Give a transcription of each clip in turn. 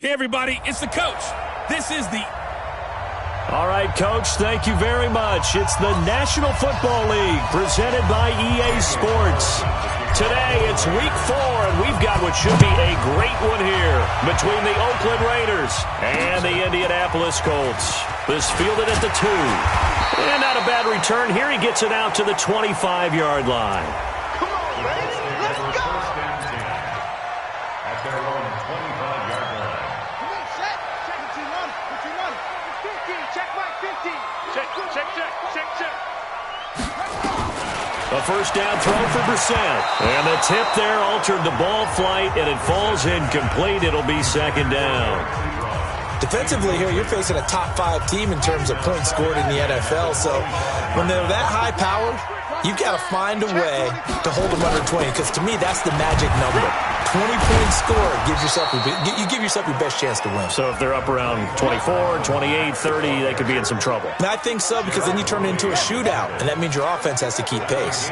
Hey, everybody, it's the coach. This is the... All right, Coach, thank you very much. It's the National Football League presented by EA Sports. Today, it's Week 4, and we've got what should be a great one here between the Oakland Raiders and the Indianapolis Colts. This fielded at the 2. And not a bad return. Here he gets it out to the 25-yard line. Come on, Raiders, let's go! At their own 25-yard line. Come on, set. Check it, run. What you run? 50. Check right, 50. Check. A first down throw for Brissett. And the tip there altered the ball flight, and it falls incomplete. It'll be second down. Defensively here, you're facing a top 5 team in terms of points scored in the NFL. So when they're that high-powered, you've got to find a way to hold them under 20, because to me, that's the magic number. 20-point score gives yourself you give yourself your best chance to win. So if they're up around 24, 28, 30, they could be in some trouble. And I think so, because then you turn it into a shootout, and that means your offense has to keep pace.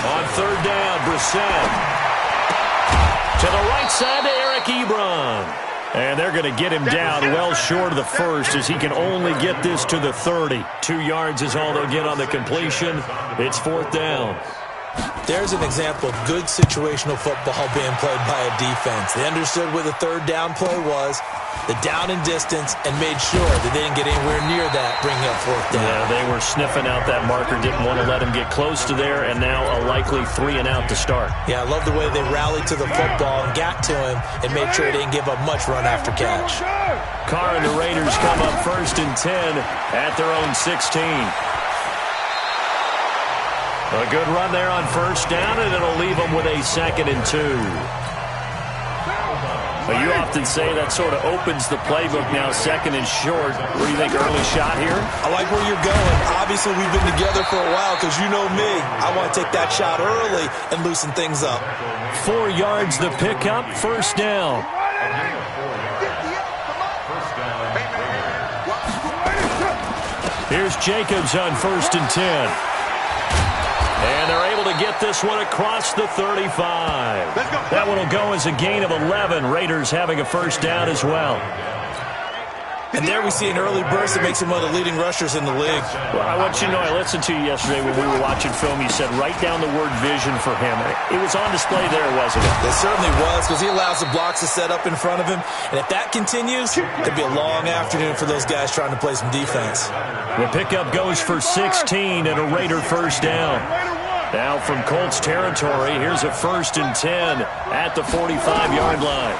On third down, Brissett. To the right side to Eric Ebron. And they're going to get him down well short of the first, as he can only get this to the 30. 2 yards is all they'll get on the completion. It's fourth down. There's an example of good situational football being played by a defense. They understood where the third down play was, the down and distance, and made sure that they didn't get anywhere near that, bringing up fourth down. Yeah, they were sniffing out that marker, didn't want to let him get close to there, and now a likely 3 and out to start. Yeah, I love the way they rallied to the football and got to him and made sure they didn't give up much run after catch. Carr and the Raiders come up first and 10 at their own 16. A good run there on first down, and it'll leave them with a second and 2. Well, you often say that sort of opens the playbook now, second and short. What do you think, early shot here? I like where you're going. Obviously, we've been together for a while, because you know me. I want to take that shot early and loosen things up. 4 yards the pickup, first down. Here's Jacobs on first and 10. And they're able to get this one across the 35. That one will go as a gain of 11. Raiders having a first down as well. And there we see an early burst that makes him one of the leading rushers in the league. Well, I want you to know, I listened to you yesterday when we were watching film. You said write down the word vision for him. It was on display there, wasn't it? It certainly was, because he allows the blocks to set up in front of him. And if that continues, it'll be a long afternoon for those guys trying to play some defense. The pickup goes for 16 and a Raider first down. Now from Colts territory, here's a first and 10 at the 45-yard line.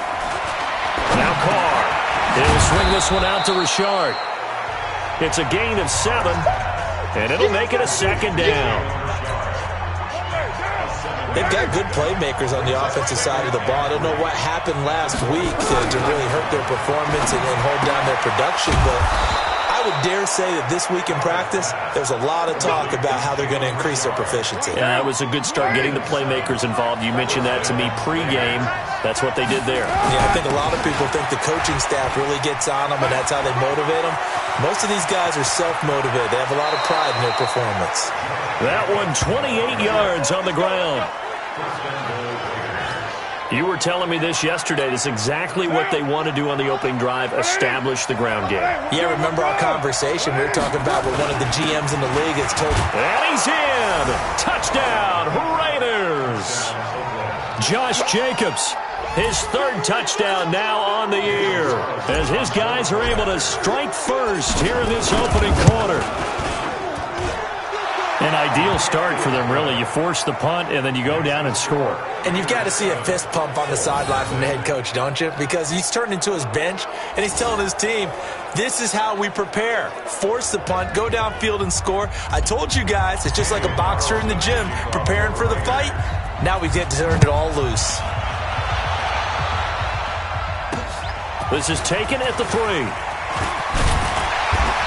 Now Carr. He'll swing this one out to Richard. It's a gain of 7, and it'll make it a second down. They've got good playmakers on the offensive side of the ball. I don't know what happened last week to really hurt their performance and hold down their production, but I would dare say that this week in practice, there's a lot of talk about how they're going to increase their proficiency. Yeah, that was a good start, getting the playmakers involved. You mentioned that to me pregame. That's what they did there. Yeah, I think a lot of people think the coaching staff really gets on them, and that's how they motivate them. Most of these guys are self-motivated. They have a lot of pride in their performance. That one, 28 yards on the ground. You were telling me this yesterday. This is exactly what they want to do on the opening drive, establish the ground game. Yeah, remember our conversation? We were talking about what one of the GMs in the league has told him. And he's in! Touchdown, Raiders! Josh Jacobs, his 3rd touchdown now on the year, as his guys are able to strike first here in this opening quarter. An ideal start for them, really. You force the punt, and then you go down and score. And you've got to see a fist pump on the sideline from the head coach, don't you? Because he's turned into his bench, and he's telling his team, this is how we prepare. Force the punt, go downfield and score. I told you guys, it's just like a boxer in the gym preparing for the fight. Now we get to turn it all loose. This is taken at the 3.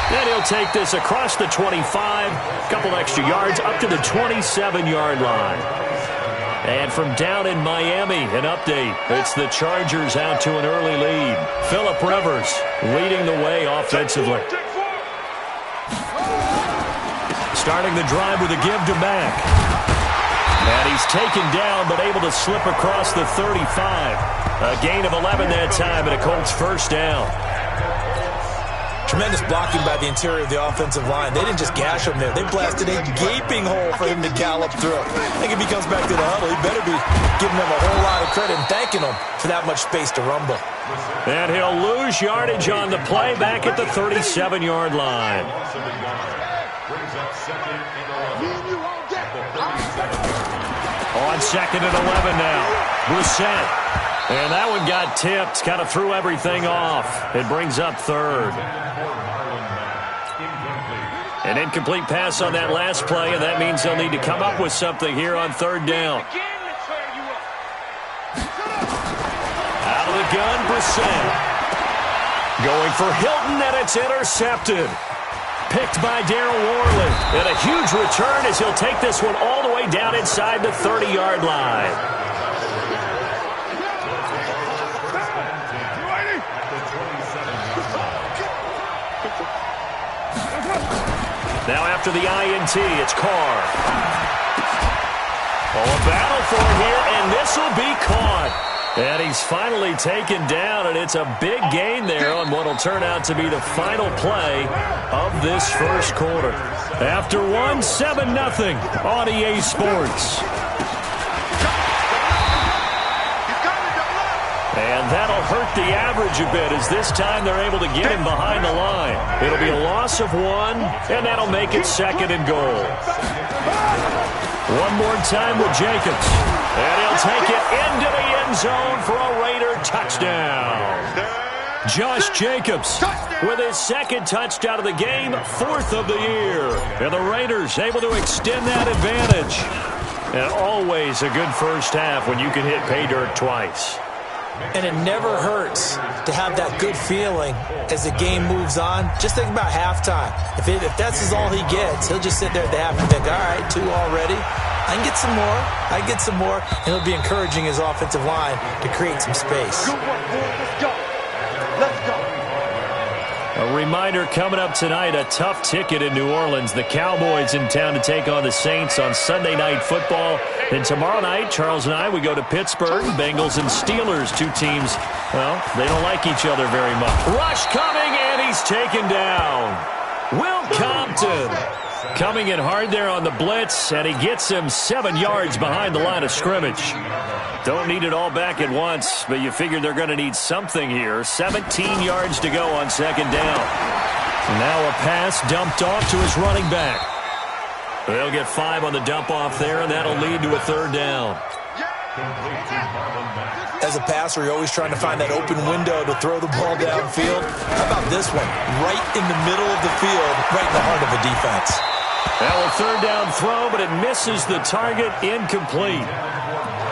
And he'll take this across the 25, couple extra yards, up to the 27-yard line. And from down in Miami, an update. It's the Chargers out to an early lead. Phillip Rivers leading the way offensively. Starting the drive with a give to Mack. And he's taken down, but able to slip across the 35. A gain of 11 that time, and a Colts first down. Tremendous blocking by the interior of the offensive line. They didn't just gash him there. They blasted a gaping hole for him to gallop through. I think if he comes back to the huddle, he better be giving them a whole lot of credit and thanking them for that much space to rumble. And he'll lose yardage on the play back at the 37-yard line. On second and 11 now. Brissett. And that one got tipped. Kind of threw everything off. It brings up third. An incomplete pass on that last play, and that means they'll need to come up with something here on third down. Out of the gun, Brissett. Going for Hilton, and it's intercepted. Picked by Darryl Worley. And a huge return as he'll take this one all the way down inside the 30-yard line. Now after the INT, it's Carr. Oh, a battle for it here, and this will be caught. And he's finally taken down, and it's a big gain there on what will turn out to be the final play of this first quarter. After one, 7-0 on EA Sports. And that'll hurt the average a bit as this time they're able to get him behind the line. It'll be a loss of one, and that'll make it second and goal. One more time with Jacobs. And he'll take it into the end zone for a Raider touchdown. Josh Jacobs with his second touchdown of the game, fourth of the year. And the Raiders able to extend that advantage. And always a good first half when you can hit pay dirt twice. And it never hurts to have that good feeling as the game moves on. Just think about halftime. If that's all he gets, he'll just sit there at the half and think, all right, 2 already. I can get some more. I can get some more. And he'll be encouraging his offensive line to create some space. Good work, boys. Let's go. Let's go. A reminder coming up tonight, a tough ticket in New Orleans. The Cowboys in town to take on the Saints on Sunday Night Football. Then tomorrow night, Charles and I, we go to Pittsburgh. Bengals and Steelers, two teams, well, they don't like each other very much. Rush coming, and he's taken down. Will Compton coming in hard there on the blitz, and he gets him 7 yards behind the line of scrimmage. Don't need it all back at once, but you figure they're going to need something here. 17 yards to go on second down. Now a pass dumped off to his running back. They'll get 5 on the dump off there, and that'll lead to a third down. As a passer, you're always trying to find that open window to throw the ball downfield. How about this one? Right in the middle of the field, right in the heart of a defense. Now a third down throw, but it misses the target, incomplete.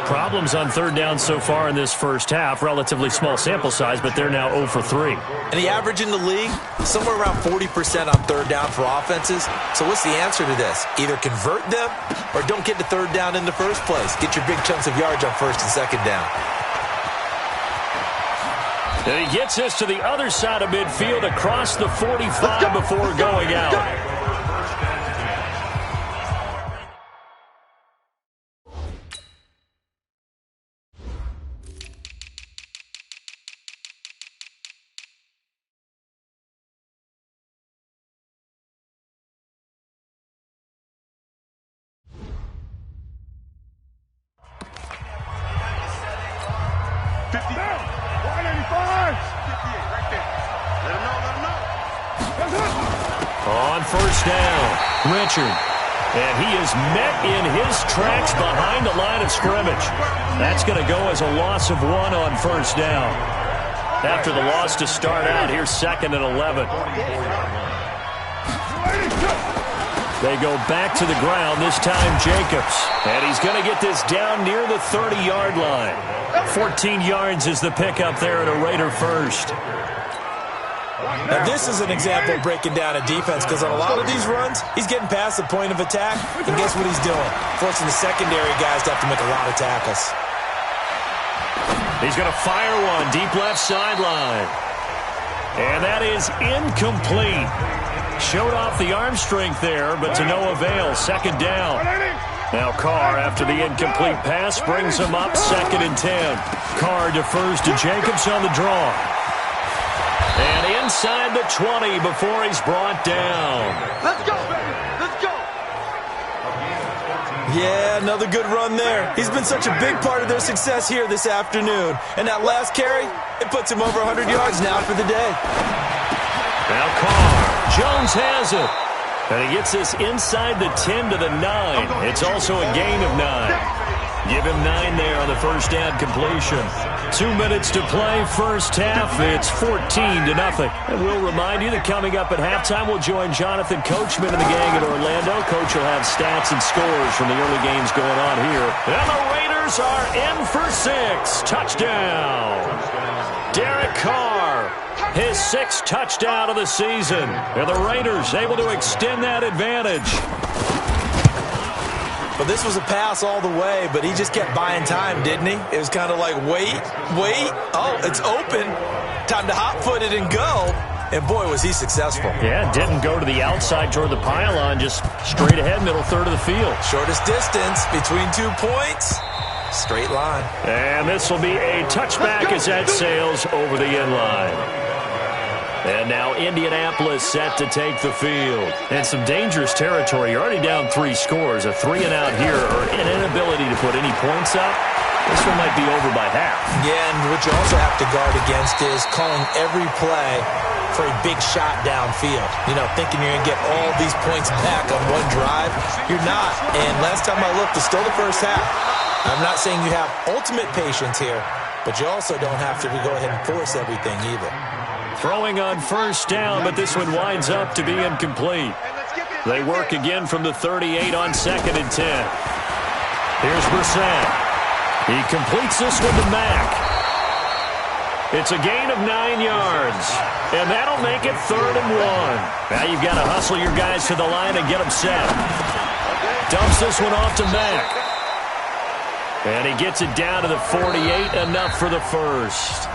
Problems on third down so far in this first half. Relatively small sample size, but they're now 0 for 3. And the average in the league, somewhere around 40% on third down for offenses. So what's the answer to this? Either convert them or don't get to third down in the first place. Get your big chunks of yards on first and second down. And he gets us to the other side of midfield across the 45 before going out. On first down, Richard. And he is met in his tracks behind the line of scrimmage. That's going to go as a loss of 1 on first down. After the loss to start out, here's second and 11. They go back to the ground, this time Jacobs. And he's going to get this down near the 30-yard line. 14 yards is the pickup there at a Raider first. Now, this is an example of breaking down a defense because on a lot of these runs, he's getting past the point of attack, and guess what he's doing? Forcing the secondary guys to have to make a lot of tackles. He's going to fire one deep left sideline. And that is incomplete. Showed off the arm strength there, but to no avail. Second down. Now Carr, after the incomplete pass, brings him up 2nd and 10. Carr defers to Jacobs on the draw. And inside the 20 before he's brought down. Let's go, baby. Let's go. Yeah, another good run there. He's been such a big part of their success here this afternoon. And that last carry, it puts him over 100 yards now for the day. Now Carr. Jones has it. And he gets this inside the 10 to the 9. It's also a gain of 9. Give him 9 there on the first down completion. 2 minutes to play, first half. It's 14-0. And we'll remind you that coming up at halftime, we'll join Jonathan Coachman and the gang in Orlando. Coach will have stats and scores from the early games going on here. And the Raiders are in for 6. Touchdown. Derek Carr. His 6th touchdown of the season. And the Raiders able to extend that advantage. Well, this was a pass all the way, but he just kept buying time, didn't he? It was kind of like, wait. Oh, it's open. Time to hot-foot it and go. And, boy, was he successful. Yeah, didn't go to the outside toward the pylon, just straight ahead, middle third of the field. Shortest distance between 2 points. Straight line. And this will be a touchback as that sails over the end line. And now Indianapolis set to take the field. And some dangerous territory. You're already down 3 scores. A 3-and-out here, or an inability to put any points up. This one might be over by half. Yeah, and what you also have to guard against is calling every play for a big shot downfield. You know, thinking you're going to get all these points back on one drive. You're not. And last time I looked, it's still the first half. I'm not saying you have ultimate patience here, but you also don't have to go ahead and force everything either. Throwing on first down, but this one winds up to be incomplete. They work again from the 38 on 2nd and 10. Here's Brissett. He completes this one to Mack. It's a gain of 9 yards, and that'll make it 3rd and 1. Now you've got to hustle your guys to the line and get them set. Dumps this one off to Mack. And he gets it down to the 48, enough for the first.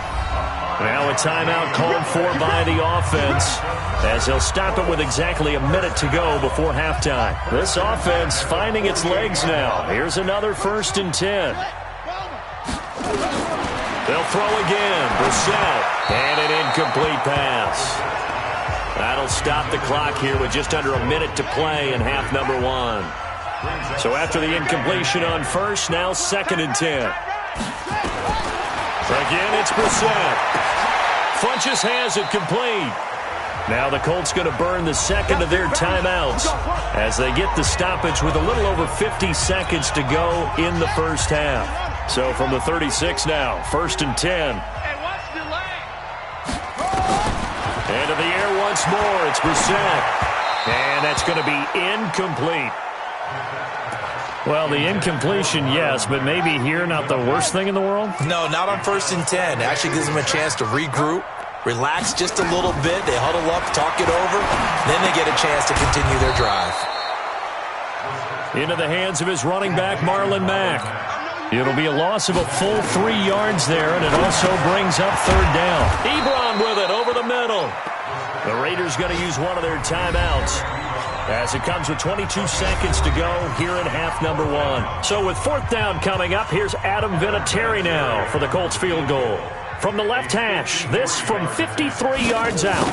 Now a timeout called for by the offense, as they'll stop it with exactly a minute to go before halftime. This offense finding its legs now. Here's another 1st and 10. They'll throw again. Brissett. And an incomplete pass. That'll stop the clock here with just under a minute to play in half number 1. So after the incompletion on first, now 2nd and 10. Again, it's Brissett. Funches has it complete. Now the Colts going to burn the second of their timeouts as they get the stoppage with a little over 50 seconds to go in the first half. So from the 36 now, 1st and 10. Into the air once more, it's Brissett. And that's going to be incomplete. Well, the incompletion, yes, but maybe here not the worst thing in the world? No, not on 1st and 10. It actually gives them a chance to regroup, relax just a little bit. They huddle up, talk it over. Then they get a chance to continue their drive. Into the hands of his running back, Marlon Mack. It'll be a loss of a full 3 yards there, and it also brings up 3rd down. Ebron with it over the middle. The Raiders going to use one of their timeouts, as it comes with 22 seconds to go here in half number 1. So with 4th down coming up, here's Adam Vinatieri now for the Colts field goal. From the left hash, this from 53 yards out.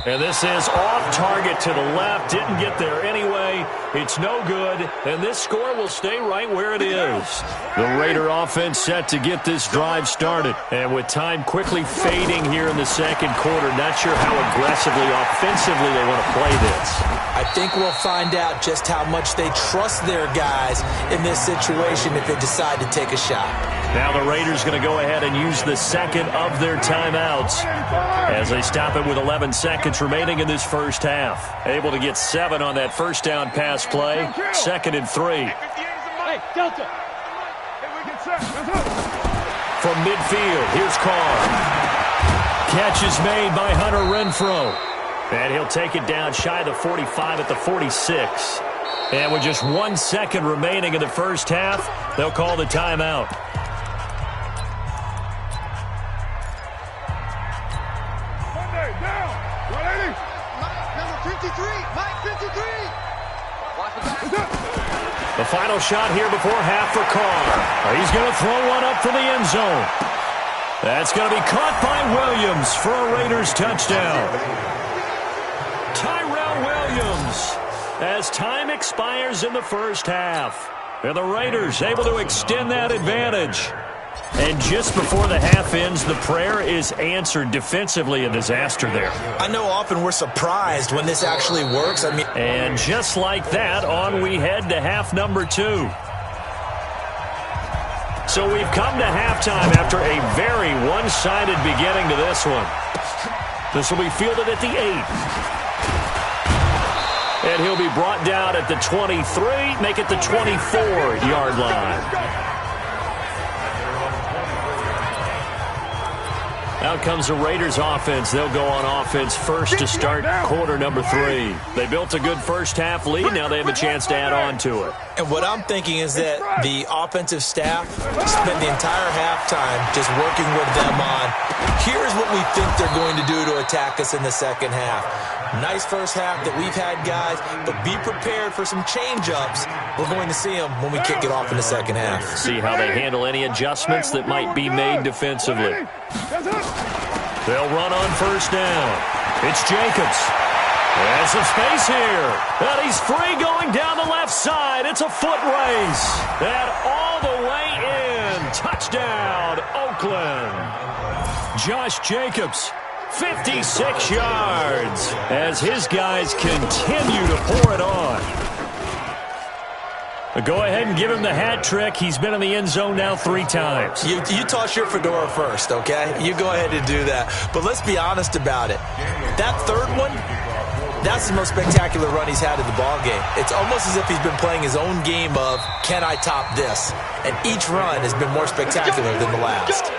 And this is off target to the left. Didn't get there anyway. It's no good. And this score will stay right where it is. The Raider offense set to get this drive started. And with time quickly fading here in the second quarter, not sure how aggressively, offensively they want to play this. I think we'll find out just how much they trust their guys in this situation if they decide to take a shot. Now the Raiders going to go ahead and use the second of their timeouts as they stop it with 11 seconds remaining in this first half. Able to get 7 on that first down pass play. 2nd and 3. Hey, Delta. From midfield, here's Carr. Catch is made by Hunter Renfrow. And he'll take it down shy of the 45 at the 46. And with just 1 second remaining in the first half, they'll call the timeout. Down. 180. Number 53. Mike 53. The final shot here before half for Carr. He's going to throw one up for the end zone. That's going to be caught by Williams for a Raiders touchdown. Tyrell Williams as time expires in the first half. And the Raiders able to extend that advantage. And just before the half ends, the prayer is answered. Defensively, a disaster there. I know often we're surprised when this actually works. And just like that, on we head to half number 2. So we've come to halftime after a very one-sided beginning to this one. This will be fielded at the 8. And he'll be brought down at the 23, make it the 24-yard line. Out comes the Raiders offense. They'll go on offense first to start quarter number 3. They built a good first half lead. Now they have a chance to add on to it. And what I'm thinking is that the offensive staff spent the entire halftime just working with them on, here's what we think they're going to do to attack us in the second half. Nice first half that we've had, guys, but be prepared for some change-ups. We're going to see them when we kick it off in the second half. See how they handle any adjustments that might be made defensively. They'll run on first down. It's Jacobs. There's some space here. And he's free going down the left side. It's a foot race. And all the way in. Touchdown, Oakland. Josh Jacobs, 56 yards as his guys continue to pour it on. Go ahead and give him the hat trick. He's been in the end zone now 3 times. You toss your fedora first, okay? You go ahead and do that. But let's be honest about it. That third one, that's the most spectacular run he's had in the ballgame. It's almost as if he's been playing his own game of, can I top this? And each run has been more spectacular than the last.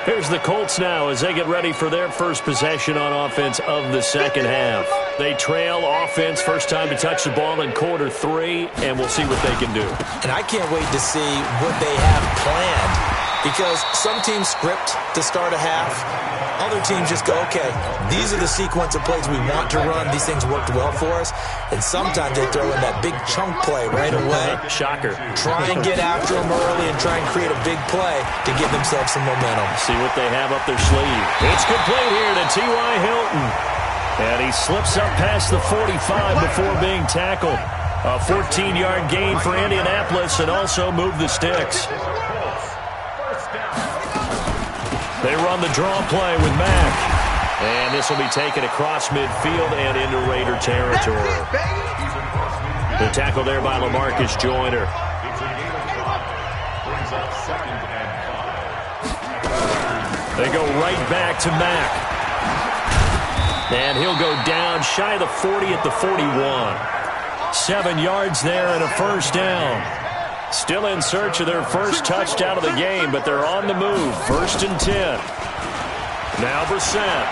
Here's the Colts now as they get ready for their first possession on offense of the second half. They trail offense first time to touch the ball in quarter 3, and we'll see what they can do. And I can't wait to see what they have planned, because some teams script to start a half. Other teams just go, okay, these are the sequence of plays we want to run. These things worked well for us. And sometimes they throw in that big chunk play right away. Shocker. Try and get after them early and try and create a big play to give themselves some momentum. See what they have up their sleeve. It's complete here to T.Y. Hilton. And he slips up past the 45 before being tackled. A 14-yard gain for Indianapolis and also moved the sticks. They run the draw play with Mack. And this will be taken across midfield and into Raider territory. The tackle there by LaMarcus Joyner. They go right back to Mack. And he'll go down shy of the 40 at the 41. 7 yards there and a first down. Still in search of their first touchdown of the game, but they're on the move. 1st and 10. Now Brissett.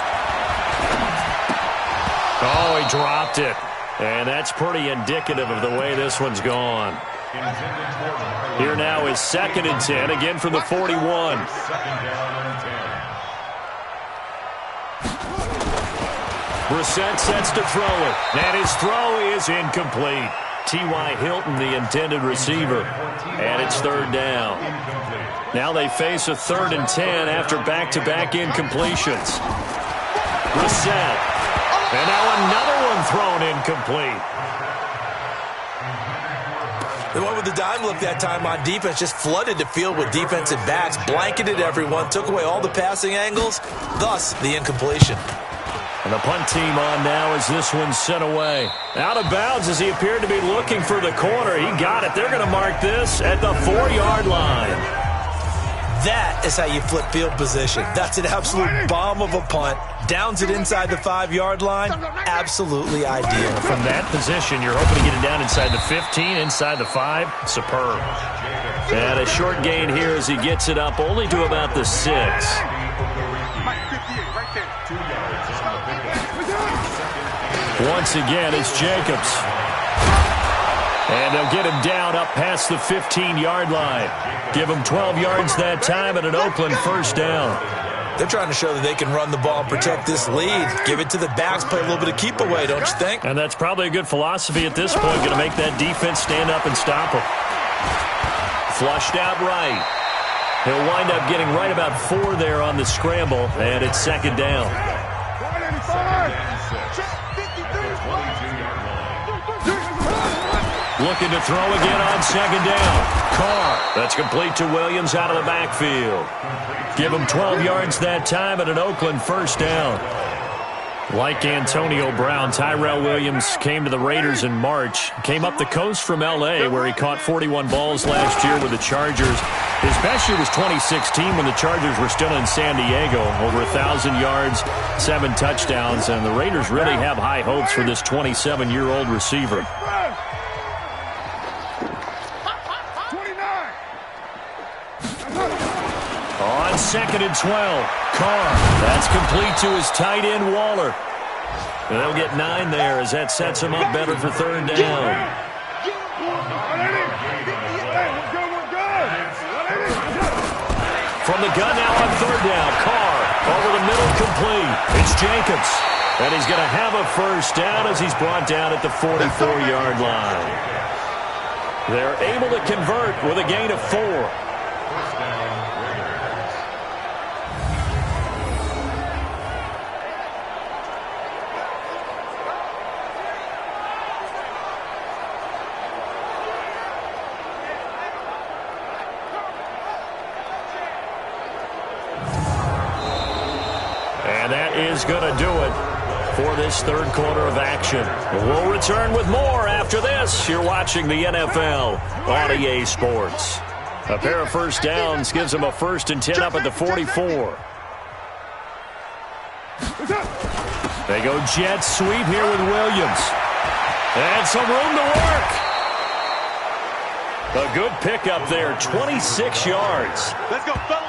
Oh, he dropped it. And that's pretty indicative of the way this one's gone. Here now is 2nd and 10, again from the 41. Brissett sets to throw it. And his throw is incomplete. T.Y. Hilton, the intended receiver. And it's 3rd down. Now they face a 3rd and 10 after back-to-back incompletions. Brissett. And now another one thrown incomplete. The one with the dime look that time on defense just flooded the field with defensive backs, blanketed everyone, took away all the passing angles, thus the incompletion. And the punt team on now as this one's sent away. Out of bounds as he appeared to be looking for the corner. He got it. They're going to mark this at the 4-yard line. That is how you flip field position. That's an absolute bomb of a punt. Downs it inside the 5-yard line. Absolutely ideal. From that position, you're hoping to get it down inside the 15, inside the 5. Superb. And a short gain here as he gets it up only to about the 6. Once again, it's Jacobs. And they'll get him down up past the 15-yard line. Give him 12 yards that time and an Oakland first down. They're trying to show that they can run the ball and protect this lead. Give it to the backs, play a little bit of keep away, don't you think? And that's probably a good philosophy at this point. Going to make that defense stand up and stop them. Flushed out right. He'll wind up getting right about 4 there on the scramble, and it's second down. Looking to throw again on second down. Carr. That's complete to Williams out of the backfield. Give him 12 yards that time and an Oakland first down. Like Antonio Brown, Tyrell Williams came to the Raiders in March. Came up the coast from L.A. where he caught 41 balls last year with the Chargers. His best year was 2016 when the Chargers were still in San Diego. Over 1,000 yards, 7 touchdowns, and the Raiders really have high hopes for this 27-year-old receiver. On second and 12, Carr. That's complete to his tight end, Waller. And they'll get 9 there as that sets him up better for third down. From the gun now on third down, Carr over the middle, complete. It's Jacobs. And he's going to have a first down as he's brought down at the 44-yard line. They're able to convert with a gain of 4. Is going to do it for this third quarter of action. We'll return with more after this. You're watching the NFL on EA Sports. A pair of first downs gives them a 1st and 10 up at the 44. They go jet sweep here with Williams. And some room to work. A good pickup there, 26 yards. Let's go, fellas.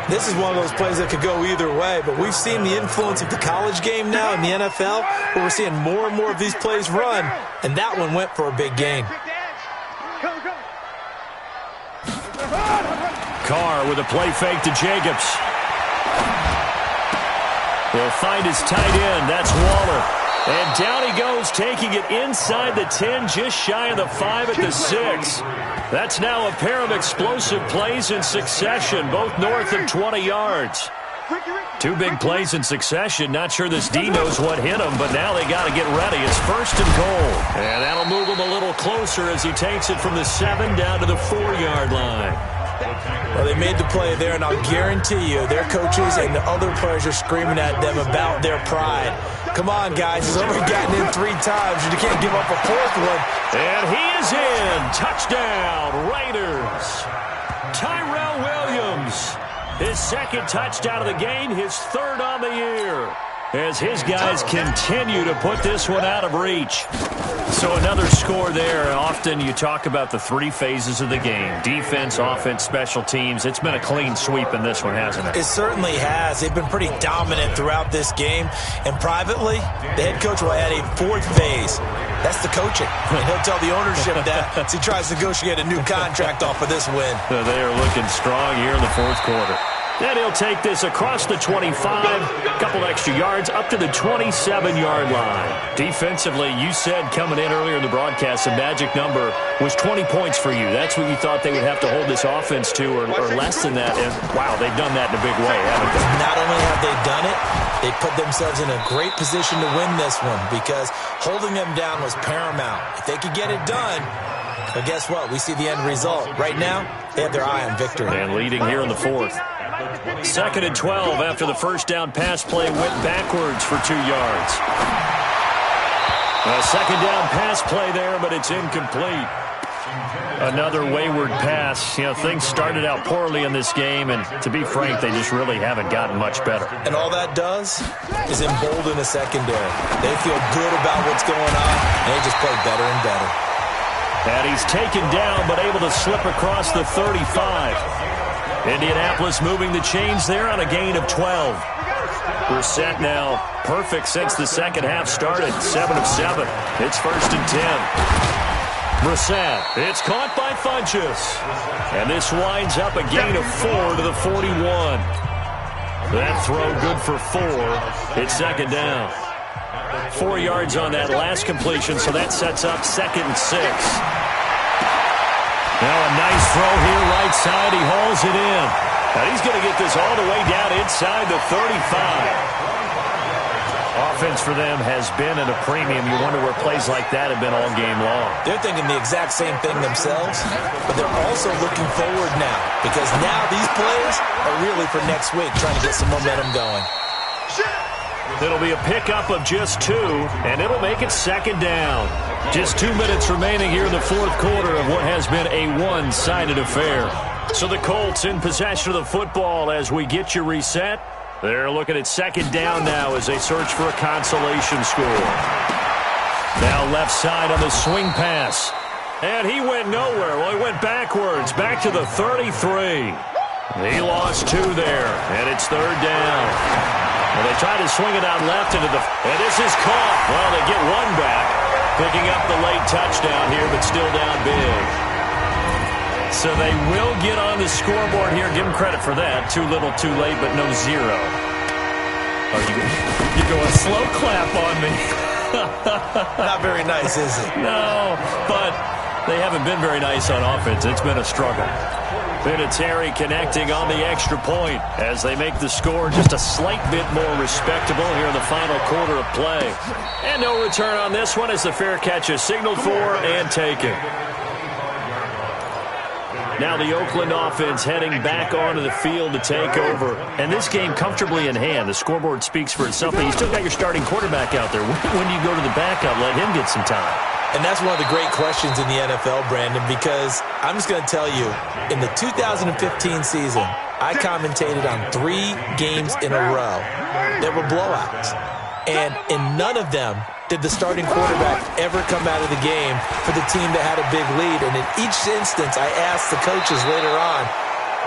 This is one of those plays that could go either way, but we've seen the influence of the college game now in the NFL, where we're seeing more and more of these plays run, and that one went for a big gain. Carr with a play fake to Jacobs. He'll find his tight end. That's Waller. And down he goes, taking it inside the 10, just shy of the 5 at the 6. That's now a pair of explosive plays in succession, both north of 20 yards. 2 big plays in succession. Not sure this D knows what hit him, but now they got to get ready. It's 1st and goal. And that'll move him a little closer as he takes it from the 7 down to the 4-yard line. Well, they made the play there, and I'll guarantee you their coaches and the other players are screaming at them about their pride. Come on, guys. He's already gotten in 3 times. You can't give up a 4th one. And he is in. Touchdown, Raiders. Tyrell Williams. His 2nd touchdown of the game, his 3rd on the year. As his guys continue to put this one out of reach. So another score there. Often you talk about the 3 phases of the game. Defense, offense, special teams. It's been a clean sweep in this one, hasn't it? It certainly has. They've been pretty dominant throughout this game. And privately, the head coach will add a 4th phase. That's the coaching. And he'll tell the ownership that as he tries to negotiate a new contract off of this win. They are looking strong here in the 4th quarter. Then he'll take this across the 25, a couple extra yards, up to the 27-yard line. Defensively, you said coming in earlier in the broadcast, the magic number was 20 points for you. That's what you thought they would have to hold this offense to, or less than that. And, wow, they've done that in a big way, haven't they? Not only have they done it, they put themselves in a great position to win this one because holding them down was paramount. If they could get it done, but guess what? We see the end result. Right now, they have their eye on victory. And leading here in the 4th. 2nd and 12 after the first down pass play went backwards for 2 yards. A 2nd down pass play there, but it's incomplete. Another wayward pass. You know, things started out poorly in this game, and to be frank, they just really haven't gotten much better. And all that does is embolden the secondary. They feel good about what's going on, and they just play better and better. And he's taken down, but able to slip across the 35. Indianapolis moving the chains there on a gain of 12. Brissett now perfect since the second half started. 7 of 7. It's 1st and 10. Brissett, it's caught by Funchess. And this winds up a gain of 4 to the 41. That throw good for 4. It's second down. 4 yards on that last completion, so that sets up 2nd and 6. Now a nice throw here, right side. He hauls it in. Now he's going to get this all the way down inside the 35. Offense for them has been at a premium. You wonder where plays like that have been all game long. They're thinking the exact same thing themselves, but they're also looking forward now because now these plays are really for next week, trying to get some momentum going. It'll be a pickup of just 2, and it'll make it second down. Just 2 minutes remaining here in the fourth quarter of what has been a one-sided affair. So the Colts in possession of the football as we get you reset. They're looking at second down now as they search for a consolation score. Now left side on the swing pass. And he went nowhere. Well, he went backwards, back to the 33. He lost 2 there, and it's third down. Well, they try to swing it out left into the... And this is caught. Well, they get 1 back, picking up the late touchdown here, but still down big. So they will get on the scoreboard here. Give them credit for that. Too little, too late, but no 0. Oh, you go a slow clap on me. Not very nice, is it? No, but they haven't been very nice on offense. It's been a struggle. Vinatieri connecting on the extra point as they make the score just a slight bit more respectable here in the final quarter of play. And no return on this one as the fair catch is signaled for and taken. Now the Oakland offense heading back onto the field to take over. And this game comfortably in hand. The scoreboard speaks for itself. But you still got your starting quarterback out there. When do you go to the backup? Let him get some time. And that's one of the great questions in the NFL, Brandon, because I'm just going to tell you, in the 2015 season, I commentated on 3 games in a row that were blowouts. And in none of them did the starting quarterback ever come out of the game for the team that had a big lead. And in each instance, I asked the coaches later on,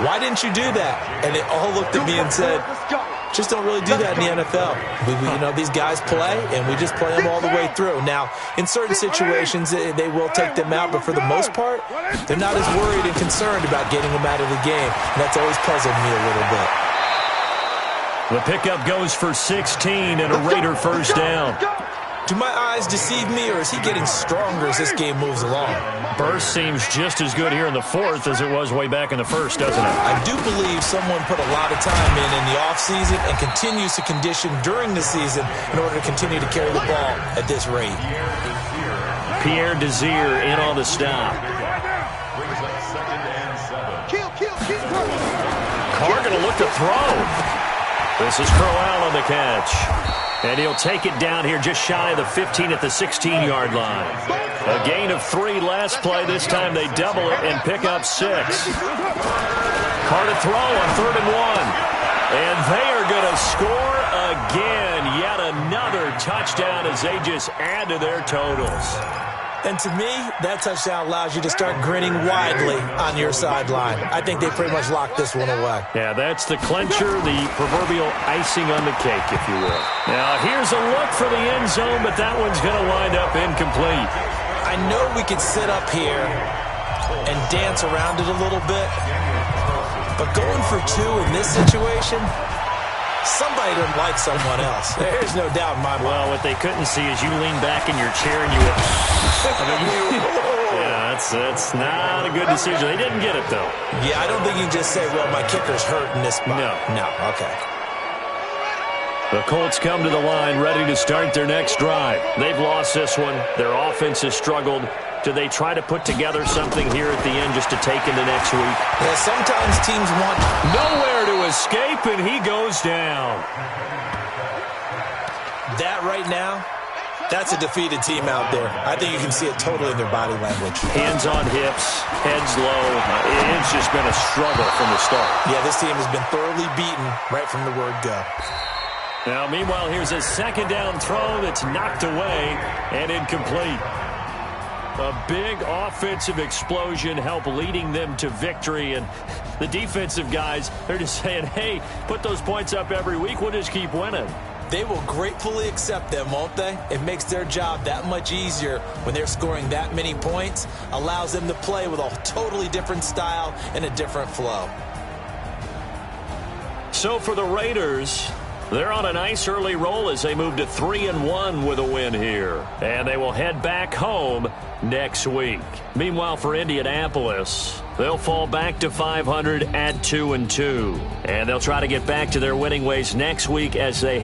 why didn't you do that? And they all looked at me and said, just don't really do that in the NFL. You know, these guys play, and we just play them all the way through. Now, in certain situations, they will take them out, but for the most part, they're not as worried and concerned about getting them out of the game. And that's always puzzled me a little bit. The pickup goes for 16 and a Raider first down. Do my eyes deceive me, or is he getting stronger as this game moves along? Burst seems just as good here in the fourth as it was way back in the first, doesn't it? I do believe someone put a lot of time in the offseason and continues to condition during the season in order to continue to carry the ball at this rate. Pierre Desir in on the stop. Carr going to look to throw. This is Crowell on the catch. And he'll take it down here just shy of the 15 at the 16-yard line. A gain of 3 last play. This time they double it and pick up 6. Carr to throw on 3rd and 1. And they are going to score again. Yet another touchdown as they just add to their totals. And to me, that touchdown allows you to start grinning widely on your sideline. I think they pretty much locked this one away. Yeah, that's the clincher, the proverbial icing on the cake, if you will. Now, here's a look for the end zone, but that one's going to wind up incomplete. I know we could sit up here and dance around it a little bit, but going for 2 in this situation, somebody doesn't like someone else. There's no doubt in my mind. Well, what they couldn't see is you lean back in your chair and you went... Yeah, that's not a good decision. They didn't get it, though. Yeah, I don't think you can just say, well, my kicker's hurt in this spot. No, okay. The Colts come to the line ready to start their next drive. They've lost this one. Their offense has struggled. Do they try to put together something here at the end just to take into next week? Yeah, sometimes teams want nowhere to escape, and he goes down. That right now, that's a defeated team out there. I think you can see it totally in their body language. Hands on hips, heads low. It's just been a struggle from the start. Yeah, this team has been thoroughly beaten right from the word go. Now, meanwhile, here's a second down throw that's knocked away and incomplete. A big offensive explosion helped leading them to victory. And the defensive guys, they're just saying, hey, put those points up every week. We'll just keep winning. They will gratefully accept them, won't they? It makes their job that much easier when they're scoring that many points. Allows them to play with a totally different style and a different flow. So for the Raiders, they're on a nice early roll as they move to 3-1 with a win here. And they will head back home next week. Meanwhile, for Indianapolis, they'll fall back to 500 at 2-2. And they'll try to get back to their winning ways next week as they